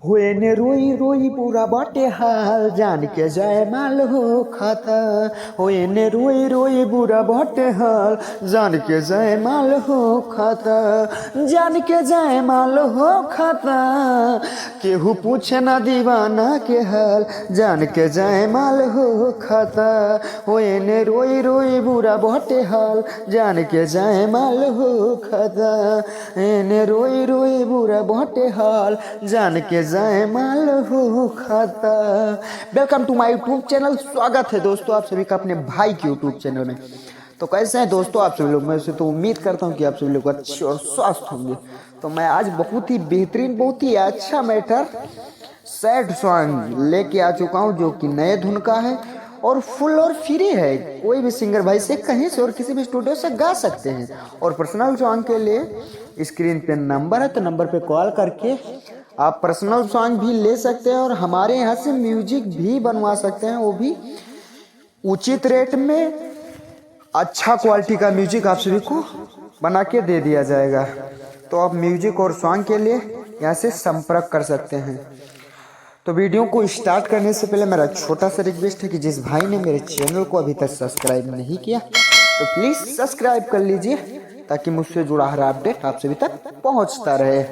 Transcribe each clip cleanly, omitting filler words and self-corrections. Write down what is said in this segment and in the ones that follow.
हुए ने रोई रोई पूरा बाटे हाल जान के जाए माल हो खाता। हुए ने रोई रोई बुरा बाटे हाल जान के जाए माल हो खाता। जान के जाए माल हो खाता केहू पूछे ना दीवाना के हाल जान के जाए माल हो खाता। हुए ने रोई रोई बुरा बाटे हाल जान के जाए माल हो खाता। ने रोई रोई बुरा बाटे हाल जान के जाए माल हो खाता। Welcome to my YouTube channel. स्वागत है दोस्तों आप सभी का अपने भाई के यूट्यूब चैनल में। तो कैसे हैं दोस्तों आप सभी लोग? मैं से तो उम्मीद करता हूं कि आप सभी लोग अच्छे और स्वस्थ होंगे। तो मैं आज बहुत ही बेहतरीन बहुत ही अच्छा मैटर सैड सॉन्ग लेके आ चुका हूं जो कि नए धुन का है और फुल और फ्री है। कोई भी सिंगर भाई से कहीं से और किसी भी स्टूडियो से गा सकते हैं। और पर्सनल सॉन्ग के लिए स्क्रीन पे नंबर है, तो नंबर पे कॉल करके आप पर्सनल सॉन्ग भी ले सकते हैं और हमारे यहाँ से म्यूजिक भी बनवा सकते हैं, वो भी उचित रेट में अच्छा क्वालिटी का म्यूजिक आप सभी को बना के दे दिया जाएगा। तो आप म्यूजिक और सॉन्ग के लिए यहाँ से संपर्क कर सकते हैं। तो वीडियो को स्टार्ट करने से पहले मेरा छोटा सा रिक्वेस्ट है कि जिस भाई ने मेरे चैनल को अभी तक सब्सक्राइब नहीं किया तो प्लीज़ सब्सक्राइब कर लीजिए ताकि मुझसे जुड़ा हर अपडेट आप सभी तक पहुंचता रहे।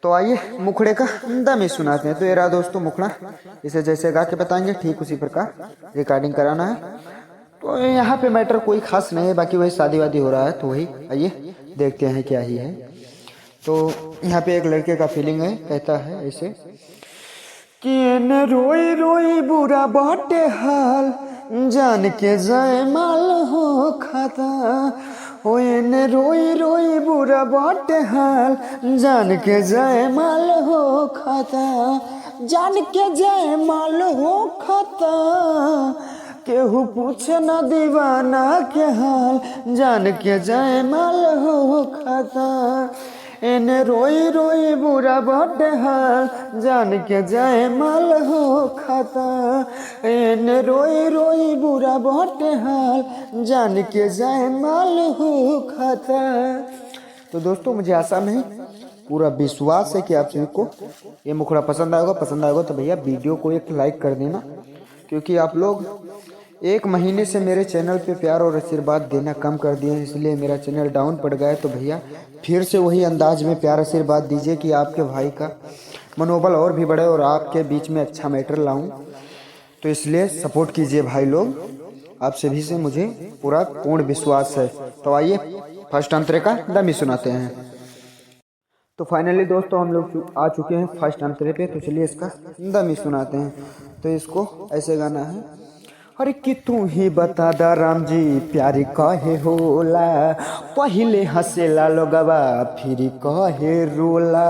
तो आइए मुखड़े का दम ही सुनाते हैं। तो ये रहा दोस्तों मुखड़ा, इसे जैसे गा के बताएंगे ठीक उसी प्रकार रिकॉर्डिंग कराना है। तो यहाँ पे मैटर कोई खास नहीं है, बाकी वही शादी वादी हो रहा है तो वही आइए देखते हैं क्या ही है। तो यहाँ पे एक लड़के का फीलिंग है, कहता है ऐसे कि न रोई रोई बुरा बाटे हाल जान के जाए माल हो खाता। ओए न रोई रोई बुरा बाटे हाल जान के जाए माल हो खाता। जान के जाए माल हो खाता केहू पूछे ना दीवाना के हाल जान के जाए माल हो खाता। एने रोई रोई बुरा बाटे हाल जान के जाए माल हो खाता। एने रोई रोई बुरा बाटे हाल जान के जाए माल हो खाता। तो दोस्तों मुझे आशा नहीं पूरा विश्वास है कि आप सभी को ये मुखड़ा पसंद आएगा। पसंद आएगा तो भैया वीडियो को एक लाइक कर देना, क्योंकि आप लोग एक महीने से मेरे चैनल पे प्यार और आशीर्वाद देना कम कर दिए हैं, इसलिए मेरा चैनल डाउन पड़ गया है। तो भैया फिर से वही अंदाज में प्यार आशीर्वाद दीजिए कि आपके भाई का मनोबल और भी बढ़े और आपके बीच में अच्छा मैटर लाऊं। तो इसलिए सपोर्ट कीजिए भाई लोग, आप सभी से मुझे पूरा पूर्ण विश्वास है। तो आइए फर्स्ट अंतरे का दम ही सुनाते हैं। तो फाइनली दोस्तों हम लोग आ चुके हैं फर्स्ट अंतरे पे, तो चलिए इसका दम ही सुनाते हैं। तो इसको ऐसे गाना है। अरे कि तू ही बता दा राम जी प्यारी काहे होला, पहिले हंसेला लोगवा फिर काहे रोला।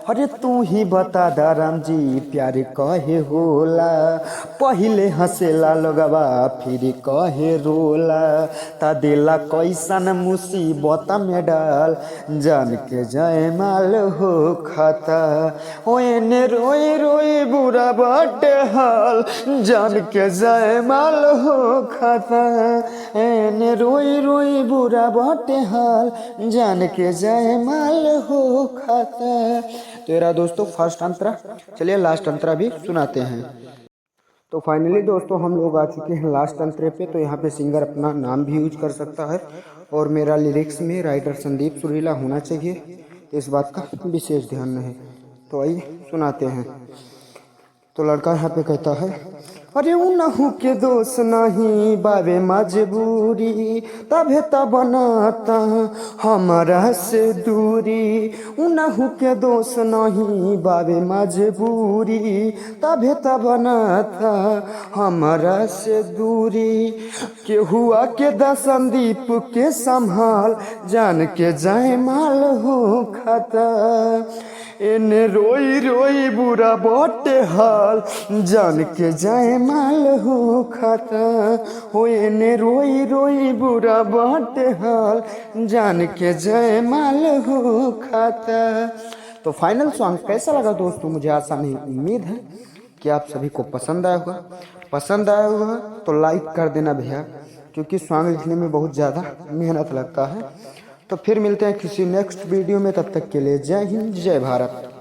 अरे तू ही बता दा राम जी प्यारी काहे होला, पहिले हंसेला लोगवा फिर काहे रोला। ता दिला कैसन मुसीबत में डाल जान के जाए माल हो खाता। ओए ने रोई रोई बुरा बाटे हाल जान के जाए माल हो खाता। एने रोई रोई बुरा बाटे हाल जान के जाए माल हो खाता। तो रहा दोस्तों फर्स्ट अंतरा, चलिए लास्ट अंतरा भी सुनाते हैं। तो फाइनली दोस्तों हम लोग आ चुके हैं लास्ट अंतरे पे। तो यहाँ पे सिंगर अपना नाम भी यूज कर सकता है और मेरा लिरिक्स में राइटर संदीप सुरीला होना चाहिए, तो इस बात का विशेष ध्यान रहे। तो आइए सुनाते हैं। तो लड़का यहाँ पे कहता है अरे उनहु के दोष नहीं बावे मजबूरी, तबे तब बनाता हमारा से दूरी। उनहु के दोष नहीं बावे मजबूरी, तबे तब बनाता हमारा से दूरी। के हुआ के संदीप के संभाल जान के जाए माल हो खाता। एने रोई रोई बुरा बाटे हाल जान के जाए माल हो खाता। हो एने रोई रोई बुरा बाटे हाल जान के जाए माल हो खाता। तो फाइनल सॉन्ग कैसा लगा दोस्तों? मुझे आशा नहीं उम्मीद है कि आप सभी को पसंद आया होगा। पसंद आया होगा तो लाइक कर देना भैया, क्योंकि सॉन्ग लिखने में बहुत ज़्यादा मेहनत लगता है। तो फिर मिलते हैं किसी नेक्स्ट वीडियो में, तब तक के लिए जय हिंद जय भारत।